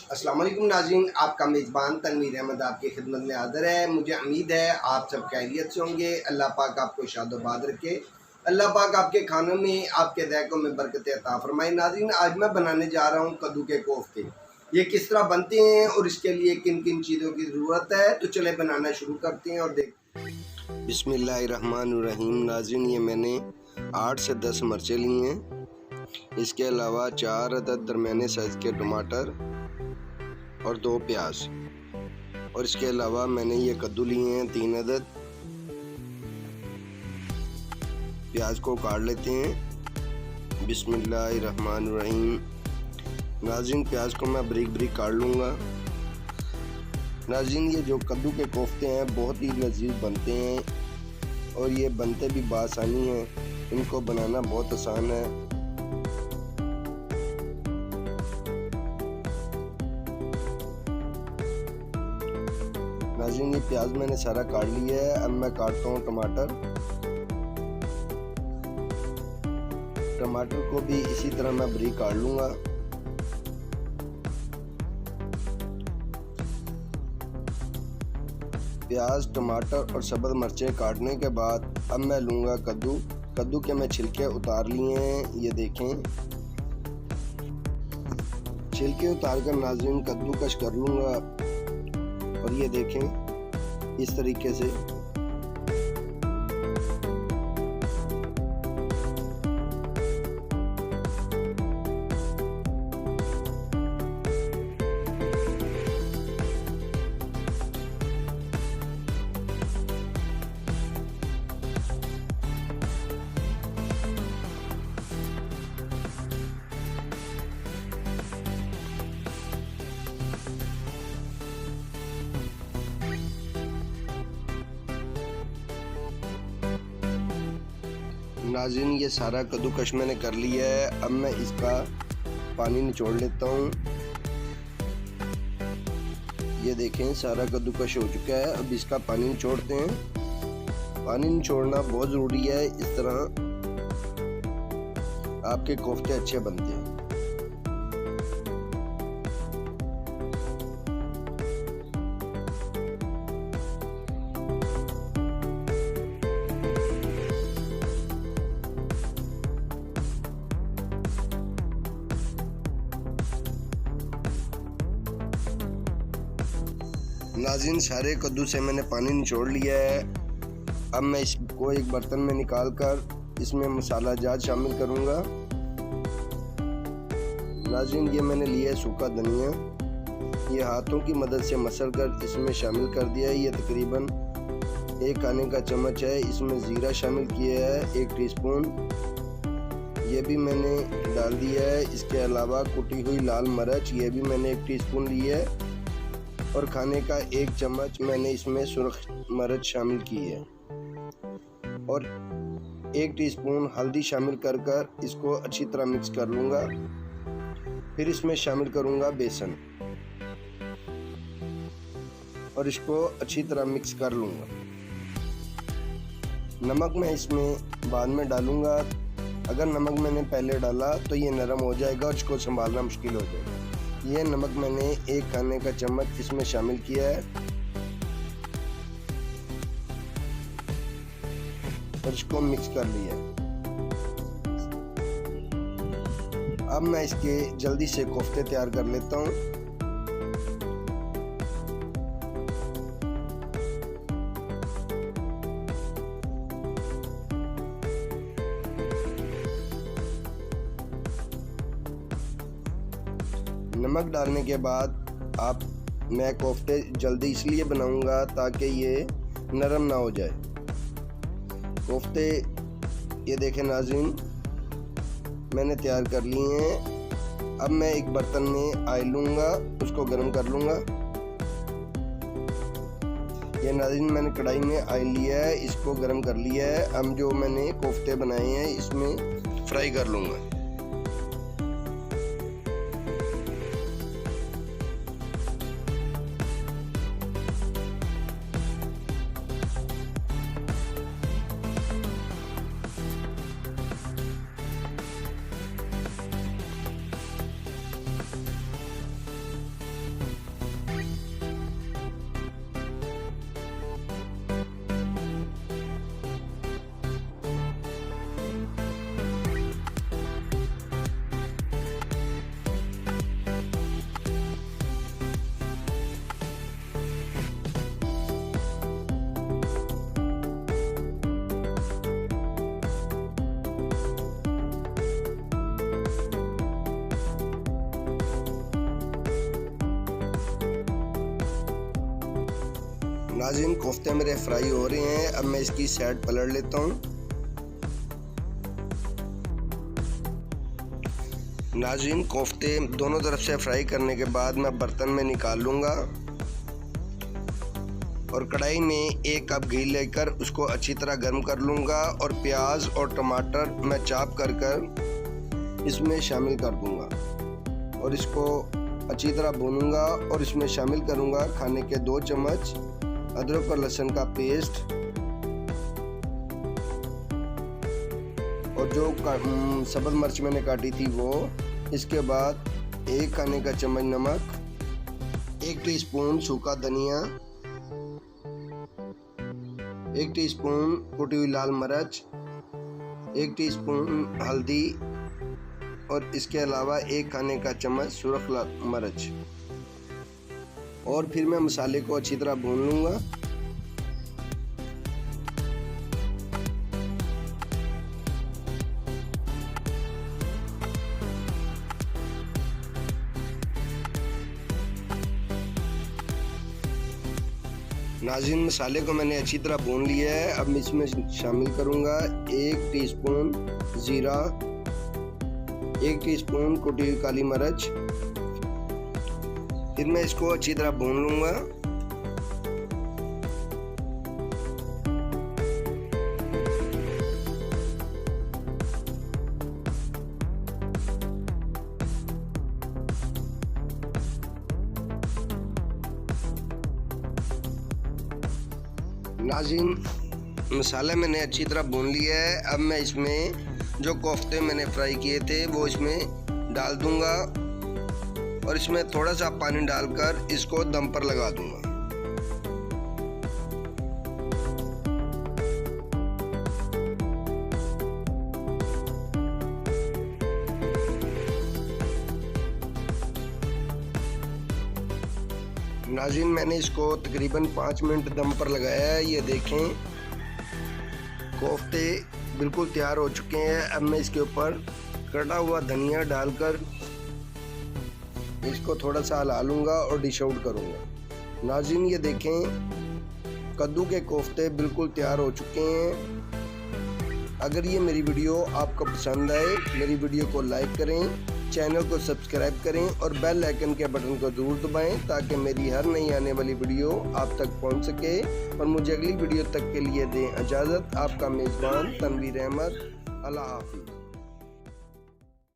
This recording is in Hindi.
अस्सलाम वालेकुम नाज़रीन, आपका मेज़बान तनवीर अहमद आपकी खिदमत में हाज़िर है। मुझे उम्मीद है आप सब खैरियत से होंगे। अल्लाह पाक आपको शादोबाद रखे। अल्लाह पाक आपके खानों में, आपके ज़ायक़ों में बरकत अता फ़रमाए। नाज़रीन, आज मैं बनाने जा रहा हूँ कद्दू के कोफ्ते। ये किस तरह बनते हैं और इसके लिए किन किन चीज़ों की ज़रूरत है, तो चले बनाना शुरू करते हैं और देखते हैं। बिस्मिल्लाहिर्रहमानिर्रहीम। नाज़रीन, ये मैंने 8 से 10 मिर्चें ली हैं। इसके अलावा 4 अदद दरमियाने साइज़ के टमाटर और 2 प्याज, और इसके अलावा मैंने ये कद्दू लिए हैं 3 अदद। प्याज को काट लेते हैं। बिस्मिल्लाहिर्रहमानिर्रहीम। नाज़रीन, प्याज को मैं बारीक बारीक काट लूँगा। नाज़रीन, ये जो कद्दू के कोफ्ते हैं बहुत ही लजीज बनते हैं और ये बनते भी बासानी हैं। इनको बनाना बहुत आसान है। नाज़रीन, ये प्याज मैंने सारा काट लिया है। अब मैं काटता हूँ टमाटर। टमाटर को भी इसी तरह मैं बारीक काट लूँगा। प्याज, टमाटर और सब्ज़ मिर्चें काटने के बाद अब मैं लूँगा कद्दू। कद्दू के मैं छिलके उतार लिए हैं, ये देखें। छिलके उतार कर नाज़रीन कद्दू कश कर लूँगा और ये देखें इस तरीके से। नाज़रीन, ये सारा कद्दूकश मैंने कर लिया है। अब मैं इसका पानी निचोड़ लेता हूँ। ये देखें सारा कद्दूकश हो चुका है। अब इसका पानी निचोड़ते हैं। पानी निचोड़ना बहुत ज़रूरी है, इस तरह आपके कोफ्ते अच्छे बनते हैं। नाज़रीन, सारे कद्दू से मैंने पानी निचोड़ लिया है। अब मैं इसको एक बर्तन में निकाल कर इसमें मसाला जात शामिल करूँगा। नाज़रीन, ये मैंने लिया है सूखा धनिया। ये हाथों की मदद से मसल कर इसमें शामिल कर दिया है। ये तकरीबन 1 खाने का चम्मच है। इसमें ज़ीरा शामिल किया है 1 टीस्पून, ये भी मैंने डाल दिया है। इसके अलावा कुटी हुई लाल मिर्च, ये भी मैंने 1 टीस्पून ली है। और खाने का 1 चम्मच मैंने इसमें सुर्ख मिर्च शामिल की है और 1 टीस्पून हल्दी शामिल कर इसको अच्छी तरह मिक्स कर लूँगा। फिर इसमें शामिल करूँगा बेसन और इसको अच्छी तरह मिक्स कर लूँगा। नमक मैं इसमें बाद में डालूँगा। अगर नमक मैंने पहले डाला तो ये नरम हो जाएगा और इसको संभालना मुश्किल हो जाएगा। ये नमक मैंने 1 खाने का चम्मच इसमें शामिल किया है और इसको मिक्स कर लिया है। अब मैं इसके जल्दी से कोफ्ते तैयार कर लेता हूँ। नमक डालने के बाद मैं कोफ्ते जल्दी इसलिए बनाऊंगा ताकि ये नरम ना हो जाए। कोफ्ते ये देखें नाज़रीन, मैंने तैयार कर लिए हैं। अब मैं एक बर्तन में ऑयल लूँगा, उसको गर्म कर लूँगा। ये नाज़रीन, मैंने कढ़ाई में ऑयल लिया है, इसको गर्म कर लिया है। अब जो मैंने कोफ्ते बनाए हैं इसमें फ्राई कर लूँगा। नाज़रीन कोफ्ते मेरे फ्राई हो रहे हैं, अब मैं इसकी साइड पलट लेता हूँ। नाज़रीन कोफ्ते दोनों तरफ से फ्राई करने के बाद मैं बर्तन में निकाल लूँगा और कढ़ाई में 1 कप घी लेकर उसको अच्छी तरह गर्म कर लूँगा और प्याज और टमाटर मैं चाप कर इसमें शामिल कर दूँगा और इसको अच्छी तरह भूनूंगा और इसमें शामिल करूँगा खाने के 2 चम्मच अदरक और लहसुन का पेस्ट और जो सब्ज़ मिर्च मैंने काटी थी वो। इसके बाद 1 खाने का चम्मच नमक, 1 टीस्पून सूखा धनिया, 1 टीस्पून कुटी हुई लाल मिर्च, 1 टीस्पून हल्दी और इसके अलावा 1 खाने का चम्मच सुरख मिर्च और फिर मैं मसाले को अच्छी तरह भून लूँगा। नाज़रीन मसाले को मैंने अच्छी तरह भून लिया है। अब मैं इसमें शामिल करूँगा 1 टीस्पून ज़ीरा, 1 टीस्पून कुटी हुई काली मिर्च। फिर मैं इसको अच्छी तरह भून लूँगा। नाज़रीन मसाला मैंने अच्छी तरह भून लिया है। अब मैं इसमें जो कोफ्ते मैंने फ्राई किए थे वो इसमें डाल दूंगा और इसमें थोड़ा सा पानी डालकर इसको दम पर लगा दूंगा। नाज़रीन मैंने इसको तकरीबन 5 मिनट दम पर लगाया है। ये देखें कोफ्ते बिल्कुल तैयार हो चुके हैं। अब मैं इसके ऊपर कटा हुआ धनिया डालकर इसको थोड़ा सा हिला लूँगा और डिश आउट करूँगा। नाज़रीन ये देखें कद्दू के कोफ्ते बिल्कुल तैयार हो चुके हैं। अगर ये मेरी वीडियो आपको पसंद आए मेरी वीडियो को लाइक करें, चैनल को सब्सक्राइब करें और बेल आइकन के बटन को ज़रूर दबाएं ताकि मेरी हर नई आने वाली वीडियो आप तक पहुंच सके। और मुझे अगली वीडियो तक के लिए दें इजाज़त। आपका मेज़बान तनवीर अहमद। अल्लाह हाफ़िज़।